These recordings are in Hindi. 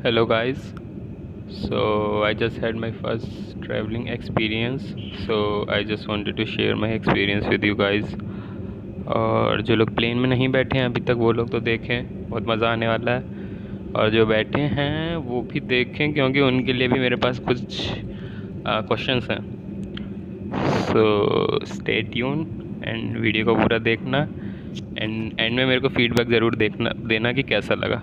Hello guys. So I just had my first traveling experience. So I just wanted to share my experience with you guys. और जो लोग प्लेन में नहीं बैठे हैं अभी तक वो लोग तो देखें, बहुत मज़ा आने वाला है। और जो बैठे हैं वो भी देखें क्योंकि उनके लिए भी मेरे पास कुछ क्वेश्चंस हैं। So stay tune and video को पूरा देखना एंड में मेरे को फीडबैक ज़रूर देना कि कैसा लगा।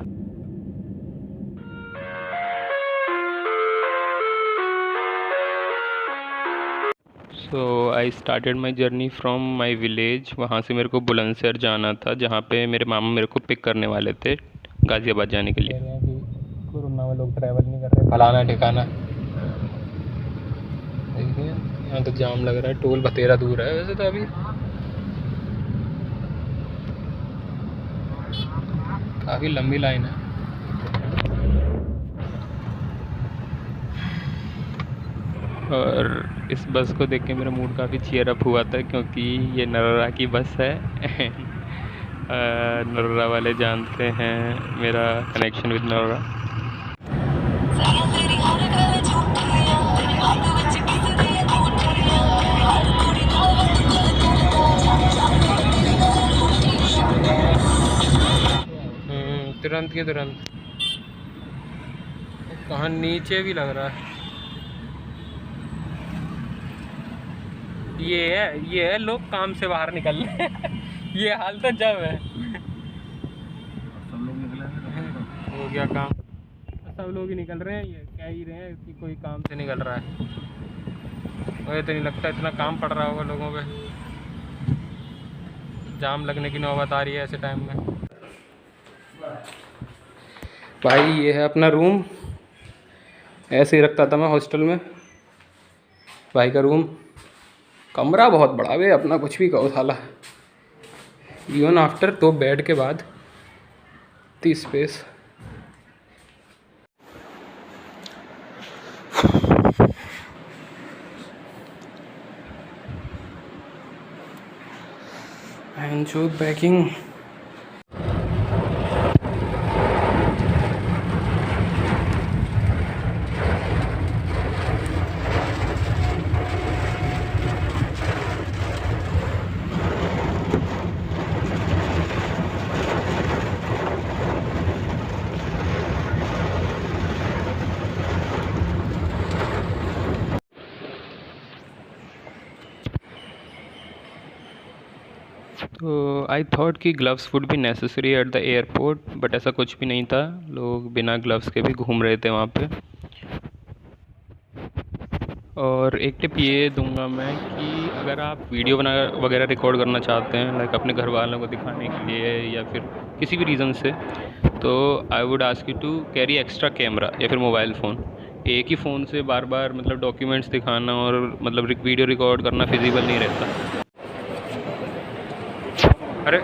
So I started my journey from my village. वहाँ से मेरे को बुलंदशहर जाना था जहाँ पे मेरे मामा मेरे को पिक करने वाले थे गाज़ियाबाद जाने के लिए। कोरोना में लोग ट्रैवल नहीं कर रहे, फलाना ठिकाना। देखिए यहाँ तो जाम लग रहा है, टोल बतेरा दूर है वैसे तो अभी। काफ़ी लंबी लाइन है। और इस बस को देख के मेरा मूड काफ़ी चीयर अप हुआ था क्योंकि ये नरोरा की बस है। नरोरा वाले जानते हैं मेरा कनेक्शन विद नरोरा। तुरंत के तुरंत कहाँ नीचे भी लग रहा है। ये है लोग काम से बाहर निकल रहे हैं। ये हाल तो जब है सब लोग निकले हो गया काम। सब लोग ही निकल रहे हैं, ये कह ही रहे हैं कि कोई काम से निकल रहा है। मुझे तो नहीं लगता इतना काम पड़ रहा होगा लोगों पे। जाम लगने की नौबत आ रही है ऐसे टाइम में। भाई ये है अपना रूम। ऐसे ही रखता था मैं हॉस्टल में। भाई का रूम, कमरा बहुत बड़ा वे, अपना कुछ भी कहो साला। इवन आफ्टर 2 बेड के बाद 30 स्पेस। एंड जो बैकिंग तो आई थॉट कि gloves would be necessary at the airport, but ऐसा कुछ भी नहीं था। लोग बिना ग्लव्स के भी घूम रहे थे वहाँ पे। और एक टिप ये दूंगा मैं कि अगर आप वीडियो बना वगैरह रिकॉर्ड करना चाहते हैं, लाइक अपने घर वालों को दिखाने के लिए या फिर किसी भी रीज़न से, तो I would ask you to carry extra camera या फिर मोबाइल फ़ोन। एक ही फ़ोन से बार बार मतलब डॉक्यूमेंट्स दिखाना और मतलब वीडियो रिकॉर्ड करना फिजिबल नहीं रहता। अरे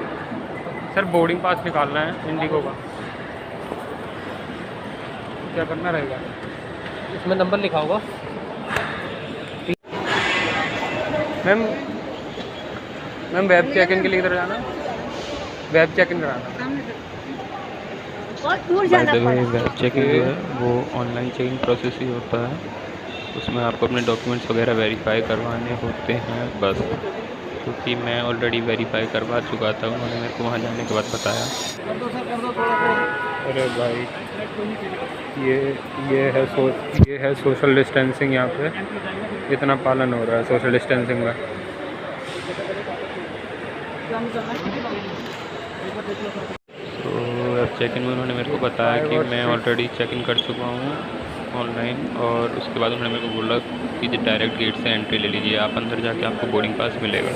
सर, बोर्डिंग पास निकालना है इंडिगो का, क्या करना रहेगा? इसमें नंबर लिखा होगा। Ma'am ma'am web check in के लिए इधर जाना, वेब चेक इन कराना। By the way web checking जो है वो ऑनलाइन चेकिंग प्रोसेस ही होता है। उसमें आपको अपने डॉक्यूमेंट्स वगैरह वेरीफाई करवाने होते हैं बस। क्योंकि मैं ऑलरेडी वेरीफाई करवा चुका था, उन्होंने मेरे को वहाँ जाने के बाद बताया। अरे भाई ये है सोशल डिस्टेंसिंग। यहाँ पे इतना पालन हो रहा है सोशल डिस्टेंसिंग का। तो वेब चेक इन में उन्होंने मेरे को बताया कि मैं ऑलरेडी चेक इन कर चुका हूँ ऑनलाइन। और उसके बाद उन्होंने मेरे को बोला कि डायरेक्ट गेट से एंट्री ले लीजिए, आप अंदर जाके आपको बोर्डिंग पास मिलेगा।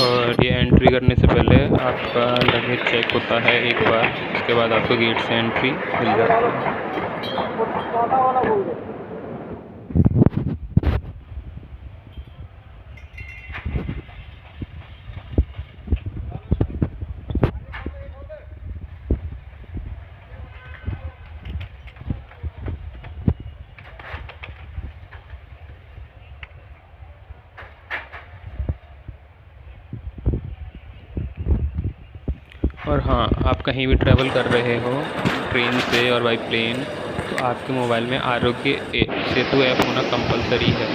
और ये एंट्री करने से पहले आपका लगेज चेक होता है एक बार, उसके बाद आपको गेट से एंट्री मिल जाती है। और हाँ, आप कहीं भी ट्रैवल कर रहे हो ट्रेन से और बाई प्लेन, तो आपके मोबाइल में आरोग्य सेतु ऐप होना कंपलसरी है।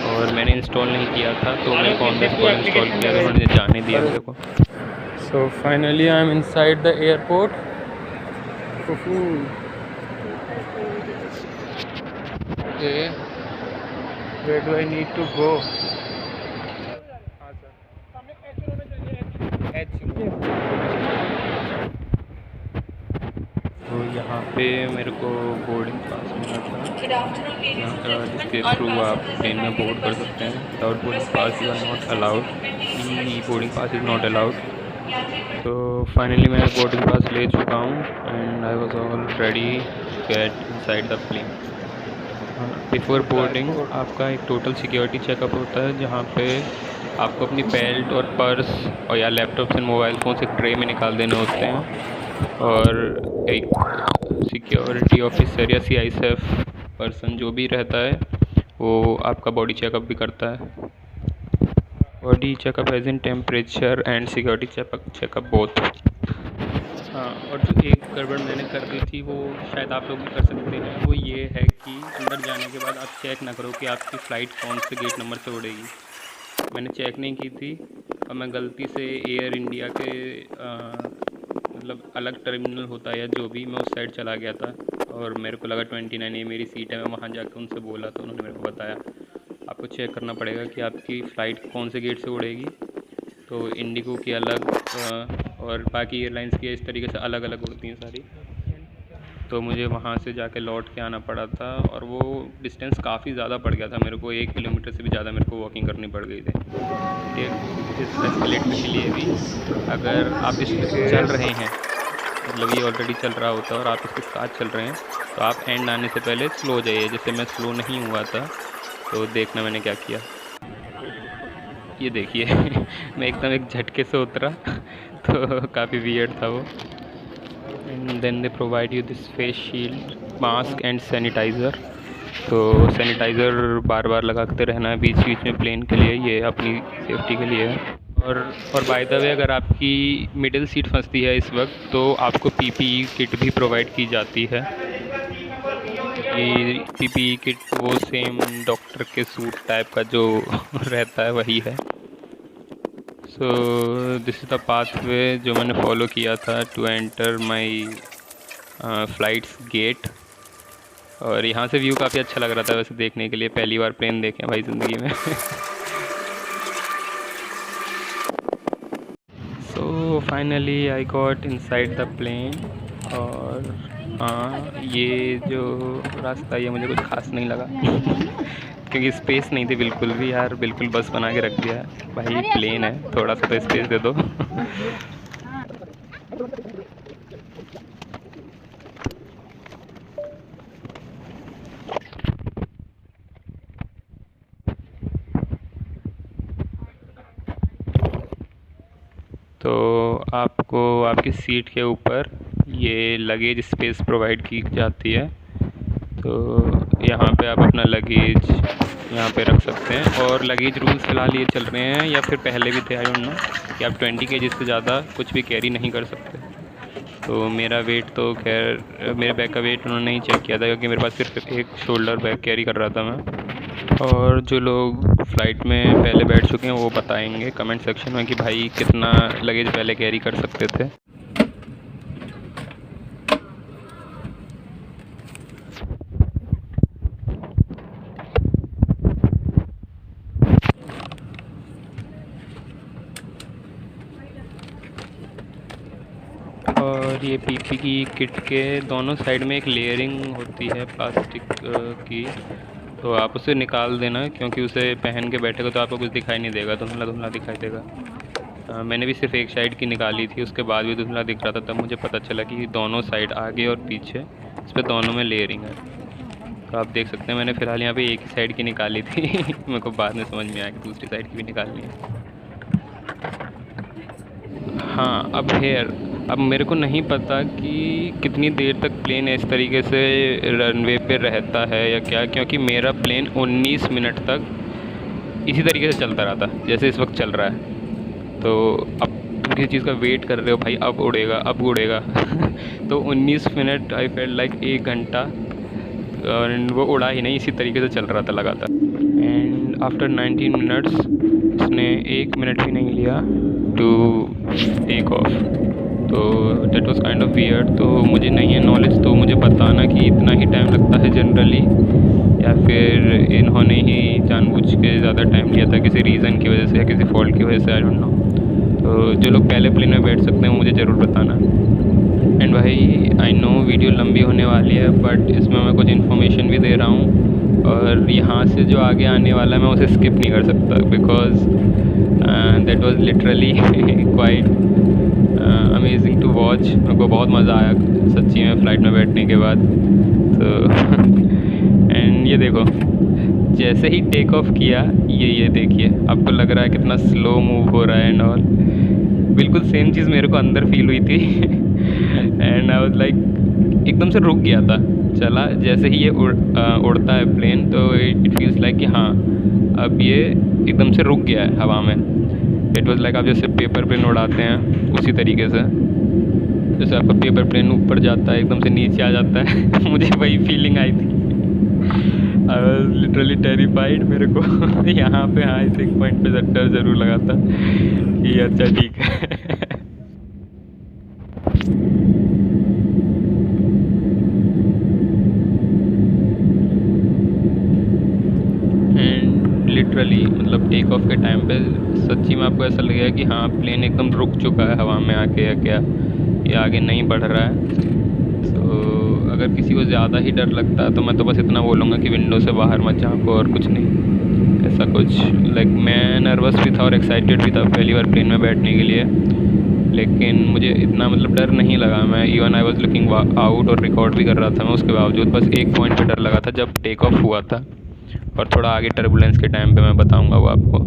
और मैंने इंस्टॉल नहीं किया था, तो मेरे को ऑन द स्पॉट इंस्टॉल किया, तो उन्होंने जाने दिया मेरे को। So finally I am inside the airport. Okay, where do I need to go? तो यहाँ पे मेरे को बोर्डिंग पास मिला था, यहाँ का जिसके थ्रू आप प्लेन में बोर्ड कर सकते हैं। Without boarding pass you are not allowed, E boarding pass is not allowed. तो फाइनली मैं बोर्डिंग पास ले चुका हूँ and I was already get inside the plane. Before boarding आपका एक टोटल सिक्योरिटी चेकअप होता है, जहाँ पे आपको अपनी बेल्ट और पर्स और या लैपटॉप एंड मोबाइल फ़ोन से ट्रे में निकाल देने होते हैं। और एक सिक्योरिटी ऑफिसर या CISF पर्सन जो भी रहता है, वो आपका बॉडी चेकअप भी करता है। Body checkup as in temperature and security checkup both. हाँ, और जो एक गड़बड़ मैंने कर दी थी, वो शायद आप लोग भी कर सकते हैं, वो ये है कि अंदर जाने के बाद आप चेक ना करो कि आपकी फ़्लाइट कौन से गेट नंबर से उड़ेगी। मैंने चेक नहीं की थी और मैं गलती से एयर इंडिया के मतलब अलग टर्मिनल होता है या जो भी, मैं उस साइड चला गया था और मेरे को लगा 29 ये मेरी सीट है। मैं वहाँ जाकर उनसे बोला तो उन्होंने मेरे को बताया आपको चेक करना पड़ेगा कि आपकी फ़्लाइट कौन से गेट से उड़ेगी। तो इंडिगो की अलग और बाकी एयरलाइंस की इस तरीके से अलग अलग उड़ती हैं सारी। तो मुझे वहाँ से जाके लौट के आना पड़ा था और वो डिस्टेंस काफ़ी ज़्यादा पड़ गया था मेरे को, 1 किलोमीटर से भी ज़्यादा मेरे को वॉकिंग करनी पड़ गई थी। इस एस्केलेटर के लिए भी अगर आप इस पर चल रहे हैं, मतलब ये ऑलरेडी चल रहा होता है और आप इसके साथ चल रहे हैं, तो आप एंड आने से पहले स्लो जाइए। जैसे मैं स्लो नहीं हुआ था, तो देखना मैंने क्या किया, ये देखिए मैं एकदम एक झटके से उतरा तो काफ़ी वियर्ड था वो। And then they provide you this face shield, mask and sanitiser. तो सैनिटाइज़र बार बार लगाते रहना है बीच बीच में प्लेन के लिए, ये अपनी सेफ्टी के लिए है। और बाय द वे, अगर आपकी मिडिल सीट फंसती है इस वक्त, तो आपको PPE किट भी प्रोवाइड की जाती है। ये PPE किट वो सेम डॉक्टर के सूट टाइप का जो रहता है वही है। So this is the pathway जो मैंने फॉलो किया था to enter my flights gate. और यहाँ से व्यू काफ़ी अच्छा लग रहा था वैसे देखने के लिए, पहली बार प्लेन देखे भाई ज़िंदगी में so finally I got inside the plane. और हाँ, ये जो रास्ता ये मुझे कुछ खास नहीं लगा क्योंकि स्पेस नहीं थी बिल्कुल भी यार, बिल्कुल बस बना के रख दिया है भाई, प्लेन है, थोड़ा सा तो स्पेस दे दो तो आपको आपकी सीट के ऊपर ये लगेज स्पेस प्रोवाइड की जाती है। तो यहाँ पे आप अपना लगेज यहाँ पे रख सकते हैं। और लगेज रूल्स फ़िलहाल ये चल रहे हैं या फिर पहले भी थे, आई डोंट नो, कि आप 20 kg से ज़्यादा कुछ भी कैरी नहीं कर सकते। तो मेरा वेट तो खैर, मेरे बैग का वेट उन्होंने नहीं चेक किया था क्योंकि मेरे पास सिर्फ एक शोल्डर बैग कैरी कर रहा था मैं। और जो लोग फ़्लाइट में पहले बैठ चुके हैं वो बताएंगे कमेंट सेक्शन में कि भाई कितना लगेज पहले कैरी कर सकते थे। और ये PP की किट के दोनों साइड में एक लेयरिंग होती है प्लास्टिक की, तो आप उसे निकाल देना क्योंकि उसे पहन के बैठेगा तो आपको कुछ दिखाई नहीं देगा, धुंधला धुंधला दिखाई देगा। मैंने भी सिर्फ एक साइड की निकाली थी, उसके बाद भी धुंधला दिख रहा था, तब मुझे पता चला कि दोनों साइड आगे और पीछे इस पर दोनों में लेयरिंग है। तो आप देख सकते हैं मैंने फ़िलहाल यहाँ पे एक ही साइड की निकाली थी मेरे को बाद में समझ में आया कि दूसरी साइड की भी निकालनी है। हाँ, अब मेरे को नहीं पता कि कितनी देर तक प्लेन इस तरीके से रनवे पे रहता है या क्या, क्योंकि मेरा प्लेन 19 मिनट तक इसी तरीके से चलता रहा था जैसे इस वक्त चल रहा है। तो अब आप किसी चीज़ का वेट कर रहे हो, भाई अब उड़ेगा अब उड़ेगा तो 19 मिनट आई फेल्ट लाइक 1 घंटा, और वो उड़ा ही नहीं, इसी तरीके से चल रहा था लगातार। एंड आफ्टर 19 मिनट्स इसने 1 मिनट भी नहीं लिया टू टेक ऑफ। तो that was kind of weird. तो मुझे नहीं है नॉलेज, तो मुझे बताना कि इतना ही टाइम लगता है जनरली, या फिर इन्होंने ही जानबूझ के ज़्यादा टाइम लिया था किसी रीज़न की वजह से या किसी फॉल्ट की वजह से, आई डोंट नो। तो जो लोग पहले प्लेन में बैठ सकते हैं मुझे ज़रूर बताना। एंड भाई आई नो वीडियो लंबी होने वाली है, बट इसमें मैं कुछ इन्फॉर्मेशन भी दे रहा हूँ, और यहाँ से जो आगे आने वाला है मैं उसे स्किप नहीं कर सकता, because that was literally quite amazing to watch. मेरे को बहुत मज़ा आया सच्ची में फ़्लाइट में बैठने के बाद। तो एंड ये देखो, जैसे ही टेक ऑफ किया, ये देखिए, आपको लग रहा है कितना स्लो मूव हो रहा है एंड ऑल। बिल्कुल सेम चीज़ मेरे को अंदर फील हुई थी एंड आई वाज लाइक एकदम से रुक गया था। चला जैसे ही ये उड़ता है प्लेन, तो इट फील्स लाइक कि हाँ अब ये एकदम से रुक गया है हवा में। इट वाज लाइक आप जैसे पेपर प्लेन उड़ाते हैं उसी तरीके से, जैसे आपका पेपर प्लेन ऊपर जाता है एकदम से नीचे आ जाता है मुझे वही फीलिंग आई थी। I was literally terrified. मेरे को यहाँ पे हाँ इस एक पॉइंट पे डर ज़रूर लगा था कि अच्छा ठीक है एंड लिटरली मतलब टेक ऑफ के टाइम पे सच्ची में आपको ऐसा लगेगा कि हाँ प्लेन एकदम रुक चुका है हवा में आके, या क्या ये आगे नहीं बढ़ रहा है। तो अगर किसी को ज़्यादा ही डर लगता है तो मैं तो बस इतना बोलूँगा कि विंडो से बाहर मत झाँको, और कुछ नहीं ऐसा कुछ। लाइक मैं नर्वस भी था और एक्साइटेड भी था पहली बार प्लेन में बैठने के लिए, लेकिन मुझे इतना मतलब डर नहीं लगा। मैं even I was looking out और रिकॉर्ड भी कर रहा था मैं उसके बावजूद। बस एक पॉइंट पे डर लगा था जब टेक ऑफ हुआ था, और थोड़ा आगे टर्बुलेंस के टाइम पे मैं बताऊँगा वो आपको।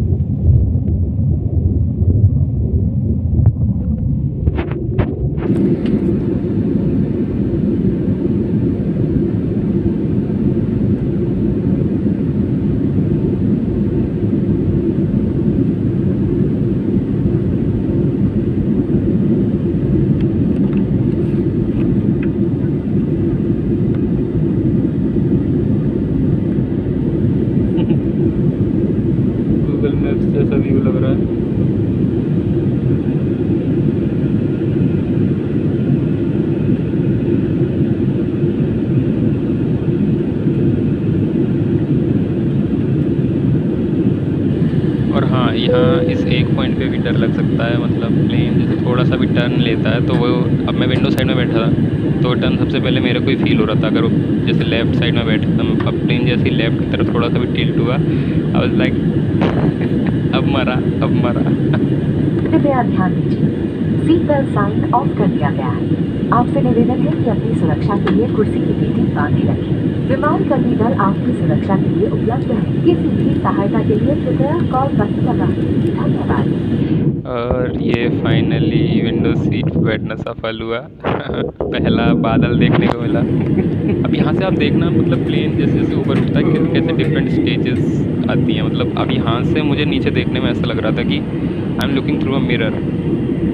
गूगल मैप्स जैसा व्यू लग रहा है। और हाँ यहाँ इस एक पॉइंट पे भी डर लग सकता है, मतलब प्लेन जैसे थोड़ा सा भी टर्न लेता है तो वो, अब मैं विंडो साइड में बैठा था तो टर्न सबसे पहले मेरे को ही फील हो रहा था। अगर वो जैसे लेफ़्ट साइड में बैठा था, अब प्लेन जैसे ही लेफ़्ट की तरफ थोड़ा सा भी टिल्ट हुआ, आई वाज लाइक अब मरा अब मरा। कृपया ध्यान दीजिए, सीट बेल्ट साइन ऑफ कर दिया गया है। आपसे निवेदन है कि अपनी सुरक्षा के लिए कुर्सी की पेटी बांधे रखें। विमान कर्मी दल आपकी सुरक्षा के लिए उपलब्ध है। किसी भी सहायता के लिए कृपया कॉल बटन दबाएं। धन्यवाद। और ये फाइनली विंडो सीट पर बैठना सफल हुआ पहला बादल देखने को मिला। अब यहाँ से आप देखना, मतलब प्लेन जैसे जैसे ऊपर उठता है कैसे कैसे डिफरेंट स्टेजेस आती हैं। मतलब अब यहाँ से मुझे नीचे देखने में ऐसा लग रहा था कि I am looking through a mirror.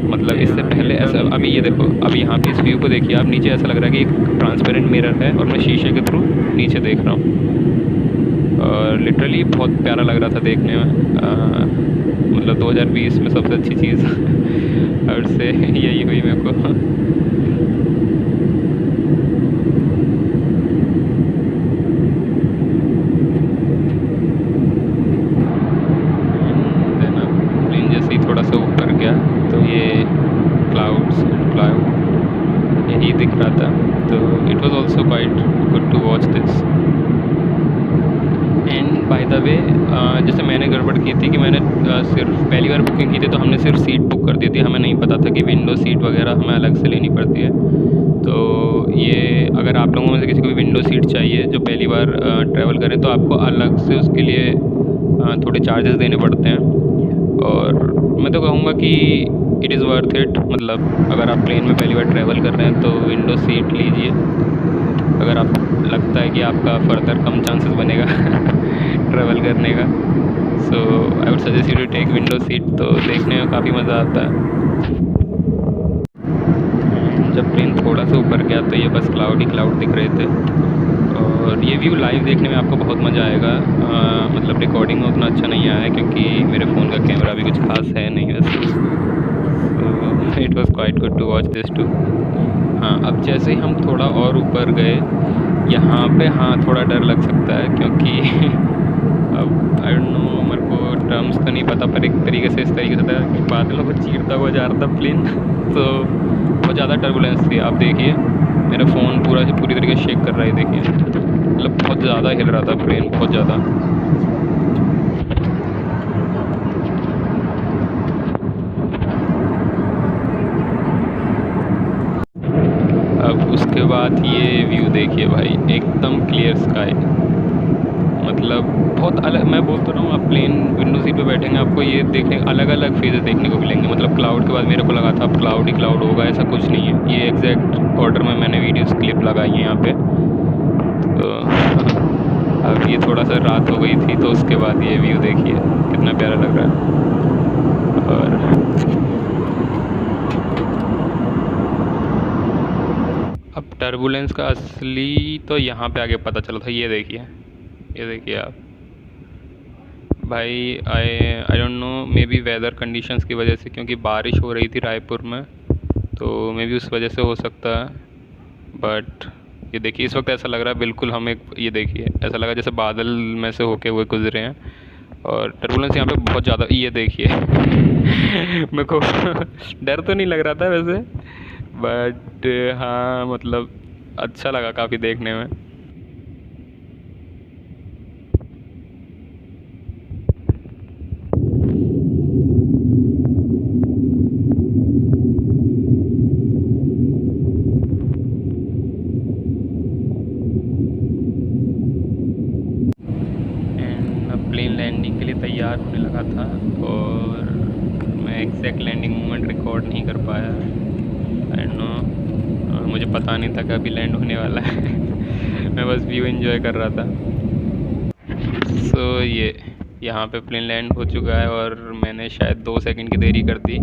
मतलब इससे पहले ऐसा, अभी ये देखो, अभी यहाँ पे इस व्यू को देखिए आप, नीचे ऐसा लग रहा है कि एक ट्रांसपेरेंट मिरर है और मैं शीशे के थ्रू नीचे देख रहा हूँ। और लिटरली बहुत प्यारा लग रहा था देखने में। मतलब 2020 में सबसे अच्छी चीज़ और से यही हुई मेरे को। प्लेन जैसे ही थोड़ा सा ऊपर गया तो ये क्लाउड यही दिख रहा था। तो it was also quite good to watch this. And by the way, जैसे मैंने गड़बड़ की थी कि मैंने सिर्फ पहली बार बुकिंग की थी तो हमने सिर्फ सीट बुक कर दी थी, हमें नहीं पता था कि विंडो सीट वगैरह हमें अलग से लेनी पड़ती है। तो ये अगर आप लोगों में से किसी को भी विंडो सीट चाहिए जो पहली बार ट्रैवल करें, तो आपको अलग से उसके लिए थोड़े चार्जेस देने पड़ते हैं। और मैं तो कहूँगा कि इट इज़ वर्थ इट। मतलब अगर आप प्लेन में पहली बार ट्रैवल कर रहे हैं तो विंडो सीट लीजिए। अगर आप लगता है कि आपका फर्दर कम चांसेस बनेगा ट्रैवल करने का, so I would suggest you to take window seat. तो देखने में काफ़ी मज़ा आता है। जब प्लेन थोड़ा सा ऊपर गया तो ये बस क्लाउड ही क्लाउड दिख रहे थे। और ये व्यू लाइव देखने में आपको बहुत मज़ा आएगा। मतलब रिकॉर्डिंग में उतना अच्छा नहीं आया है क्योंकि मेरे फ़ोन का कैमरा भी कुछ खास है नहीं वैसे। So it was quite good to watch this too. हाँ, अब जैसे ही हम थोड़ा और ऊपर गए यहाँ पे हाँ थोड़ा डर लग सकता है क्योंकि अब आई डोंट नो, मेरे को टर्म्स तो नहीं पता, पर एक तरीके से इस तरीके से था कि बादलों को चीरता हुआ जा रहा था प्लेन। तो बहुत ज़्यादा टर्बुलेंस थी। आप देखिए मेरा फ़ोन पूरी तरीके से शेक कर रहा है, देखिए मतलब बहुत ज़्यादा हिल रहा था प्लेन, बहुत ज़्यादा। अब उसके बाद ये व्यू देखिए भाई, एकदम क्लियर स्काई, मतलब बहुत अलग। मैं बोलता रहा हूँ, आप प्लेन विंडो सीट पे बैठेंगे आपको ये देखने अलग अलग फेजेस देखने को मिलेंगे। मतलब क्लाउड के बाद मेरे को लगा था अब क्लाउड ही क्लाउड होगा, ऐसा कुछ नहीं है। ये एग्जैक्ट ऑर्डर में मैंने वीडियोस क्लिप लगाई है यहाँ पे। तो अब ये थोड़ा सा रात हो गई थी तो उसके बाद ये व्यू देखिए कितना प्यारा लग रहा है। और अब टर्बुलेंस का असली तो यहाँ पे आगे पता चला था। ये देखिए आप भाई, I don't know, maybe weather conditions की वजह से, क्योंकि बारिश हो रही थी रायपुर में, तो मे बी उस वजह से हो सकता है। बट ये देखिए इस वक्त ऐसा लग रहा है बिल्कुल हम एक, ये देखिए ऐसा लगा जैसे बादल में से होके वो गुजरे हैं। और टर्बुलेंस यहाँ पे बहुत ज़्यादा, ये देखिए मेरे को डर तो नहीं लग रहा था वैसे, बट हाँ मतलब अच्छा लगा काफ़ी देखने में। प्लेन लैंडिंग के लिए तैयार होने लगा था और मैं एग्जैक्ट लैंडिंग मोमेंट रिकॉर्ड नहीं कर पाया। आई नो, और मुझे पता नहीं था कि अभी लैंड होने वाला है मैं बस व्यू एंजॉय कर रहा था। सो ये यहाँ पे प्लेन लैंड हो चुका है और मैंने शायद 2 सेकंड की देरी कर दी,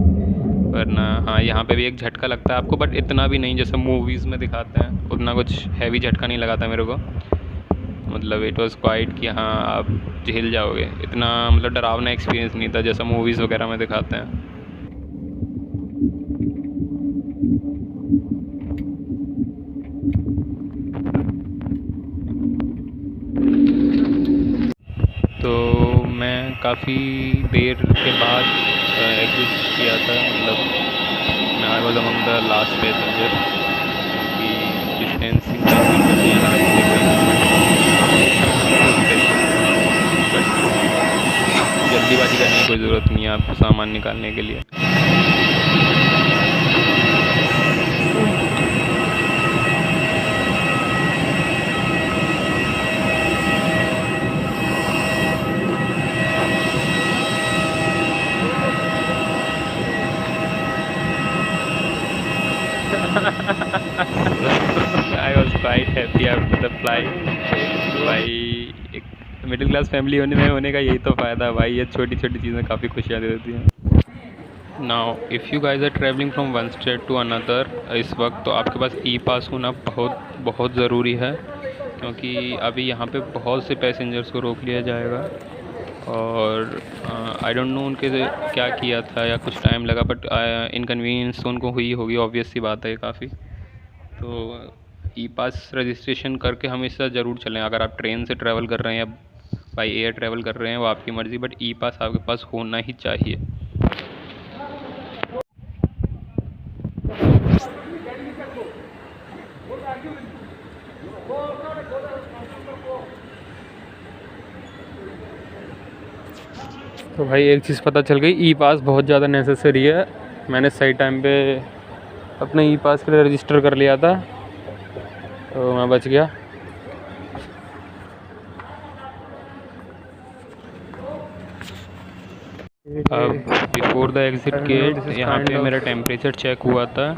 वरना हाँ यहाँ पे भी एक झटका लगता है आपको, बट इतना भी नहीं जैसे मूवीज़ में दिखाते हैं, उतना कुछ हैवी झटका नहीं लगा था मेरे को। मतलब इट वाज क्वाइट कि हाँ आप झेल जाओगे, इतना मतलब डरावना एक्सपीरियंस नहीं था जैसा मूवीज़ वगैरह में दिखाते हैं। तो मैं काफ़ी देर के बाद एग्जिट किया था, मतलब मैं I was among the last passenger कि डिस्टेंसिंग जल्दीबाजी करने की कोई ज़रूरत नहीं है आपको सामान निकालने के लिए। I was quite happy after the flight। भाई एक मिडिल क्लास फैमिली होने का यही तो फ़ायदा है भाई, ये छोटी छोटी चीज़ें काफ़ी खुशियाँ दे देती हैं। Now if you guys are travelling from one state to another इस वक्त, तो आपके पास ई पास होना बहुत बहुत ज़रूरी है, क्योंकि अभी यहाँ पे बहुत से पैसेंजर्स को रोक लिया जाएगा। और आई डोंट नो उनके क्या किया था या कुछ टाइम लगा, बट इनकन्वीनियंस तो उनको हुई होगी, ऑब्वियस सी बात है काफ़ी। तो ई पास रजिस्ट्रेशन करके हमेशा ज़रूर चलें। अगर आप ट्रेन से ट्रैवल कर रहे हैं या बाई एयर ट्रैवल कर रहे हैं वो आपकी मर्ज़ी, बट ई पास आपके पास होना ही चाहिए। तो भाई एक चीज़ पता चल गई, ई पास बहुत ज़्यादा नेसेसरी है। मैंने सही टाइम पे अपने ई पास के लिए रजिस्टर कर लिया था, तो मैं बच गया। अब बिफोर द एग्ज़िट गेट यहाँ पे मेरा टेम्परेचर चेक हुआ था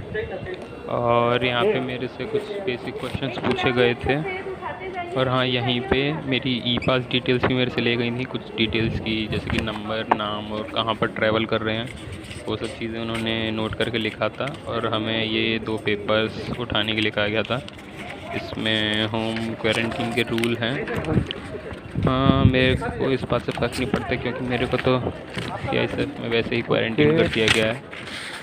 और यहाँ पे मेरे से कुछ बेसिक क्वेश्चंस पूछे गए थे। और हाँ, यहीं पे मेरी ई पास डिटेल्स भी मेरे से ले गई थी, कुछ डिटेल्स की, जैसे कि नंबर, नाम और कहाँ पर ट्रैवल कर रहे हैं, वो सब चीज़ें उन्होंने नोट करके लिखा था। और हमें ये 2 पेपर्स उठाने के लिए कहा गया था। इसमें होम क्वारंटीन के रूल हैं। हाँ, मेरे को इस बात से फ़र्क नहीं पड़ता, क्योंकि मेरे को तो CISF में वैसे ही क्वारंटीन कर दिया गया है,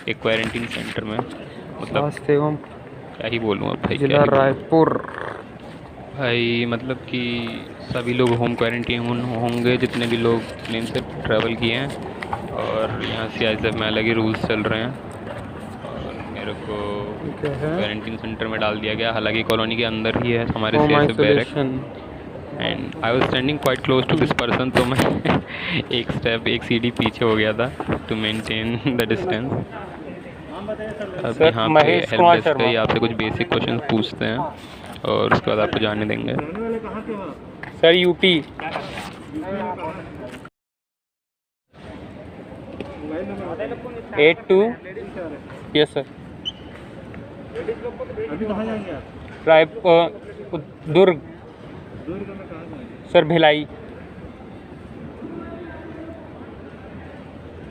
एक क्वारंटीन सेंटर में। मतलब स्वास्थ्य एवं क्या ही बोलूँ अब भाई, क्या जिला ही बोलूँ रायपुर। भाई। मतलब कि सभी लोग होम क्वारंटीन होंगे, जितने भी लोग प्लेन से ट्रैवल किए हैं। और यहाँ CISF में अलग ही रूल्स चल रहे हैं, और मेरे को क्या है? क्वारंटीन सेंटर में डाल दिया गया। हालांकि कॉलोनी के अंदर ही है हमारे home CISF barrack. Isolation. And I was standing quite close to this person, तो मैं एक सीढ़ी पीछे हो गया था टू मेंटेन द डिस्टेंस। अब सर यहाँ पे महेश हेल्प कुमार डेस्क शर्मा। है, आपसे कुछ बेसिक क्वेश्चन पूछते हैं और उसके बाद आपको जाने देंगे। Sir UP. 82। Yes sir. अभी कहाँ जाएंगे आप? रायपुर दुर्ग। दुर्ग में कहाँ जाएंगे? सर भिलाई।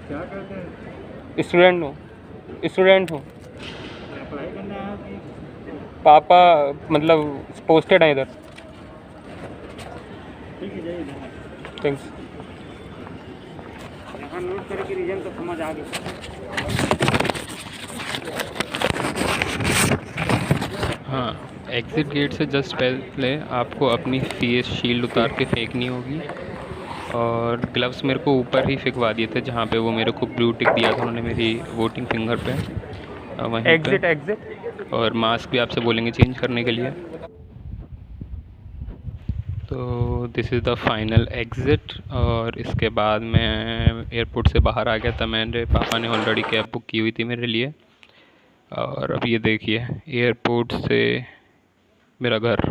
क्या करते हैं? स्टूडेंट हूँ। क्या पढ़ाई करना है आपकी? पापा मतलब पोस्टेड हैं इधर। ठीक है, जाइए। थैंक्स। यहाँ नोट करके रीजन तो समझ आ गया। हाँ, एग्ज़िट गेट से जस्ट पहले आपको अपनी फेस शील्ड उतार के फेंकनी होगी। और ग्लव्स मेरे को ऊपर ही फेंकवा दिए थे, जहाँ पे वो मेरे को ब्लू टिक दिया था उन्होंने मेरी वोटिंग फिंगर पे, वहीं एग्जिट पे। एग्जिट। और मास्क भी आपसे बोलेंगे चेंज करने के लिए। तो this is the final exit. और इसके बाद मैं एयरपोर्ट से बाहर आ गया था। मेरे पापा ने ऑलरेडी कैब बुक की हुई थी मेरे लिए। और अब ये देखिए, एयरपोर्ट से मेरा घर।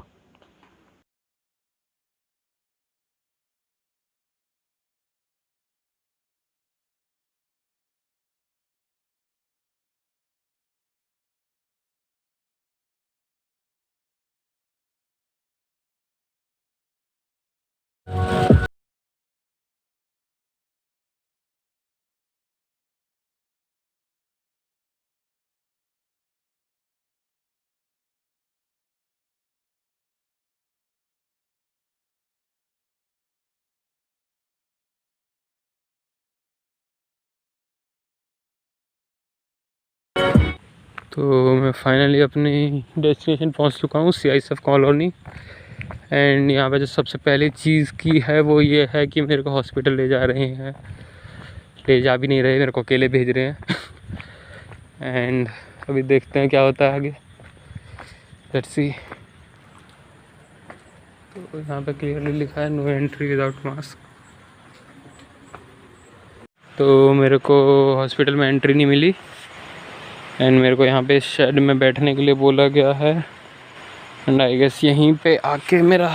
तो मैं फाइनली अपनी डेस्टिनेशन पहुंच चुका हूँ, CISF कॉलोनी। एंड यहाँ पे जो सबसे पहली चीज़ की है वो ये है कि मेरे को हॉस्पिटल ले जा रहे हैं। ले जा भी नहीं रहे, मेरे को अकेले भेज रहे हैं। एंड अभी देखते हैं क्या होता है आगे। Let's see. तो यहाँ पे क्लियरली लिखा है नो एंट्री विदाउट मास्क। तो मेरे को हॉस्पिटल में एंट्री नहीं मिली। एंड मेरे को यहाँ पे शेड में बैठने के लिए बोला गया है। एंड आई गेस यहीं पे आके मेरा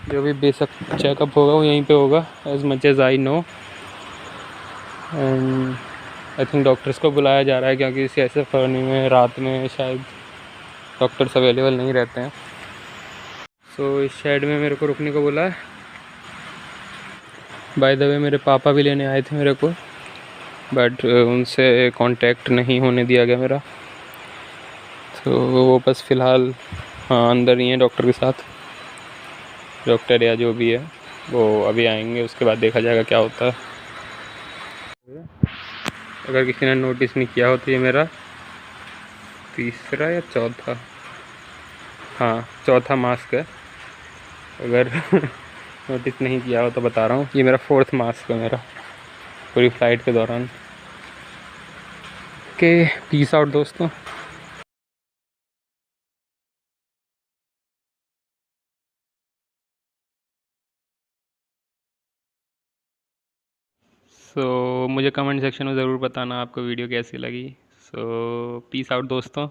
जो भी बेसिक चेकअप होगा वो यहीं पे होगा, as much as I know. And I think doctors को बुलाया जा रहा है, क्योंकि CISF कॉलोनी में रात में शायद डॉक्टर्स अवेलेबल नहीं रहते हैं। सो इस शेड में मेरे को रुकने को बोला है। बाय द वे मेरे पापा भी लेने आए थे मेरे को, बट उनसे कांटेक्ट नहीं होने दिया गया मेरा। तो वो बस फ़िलहाल हाँ अंदर ही हैं डॉक्टर के साथ। डॉक्टर या जो भी है वो अभी आएंगे, उसके बाद देखा जाएगा क्या होता है। अगर किसी ने नोटिस नहीं किया हो तो ये मेरा तीसरा या चौथा, हाँ चौथा मास्क है। अगर नोटिस नहीं किया हो तो बता रहा हूँ, ये मेरा 4th मास्क है मेरा पूरी फ़्लाइट के दौरान। ओके, पीस आउट दोस्तों। मुझे कमेंट सेक्शन में ज़रूर बताना आपको वीडियो कैसी लगी। पीस आउट दोस्तों।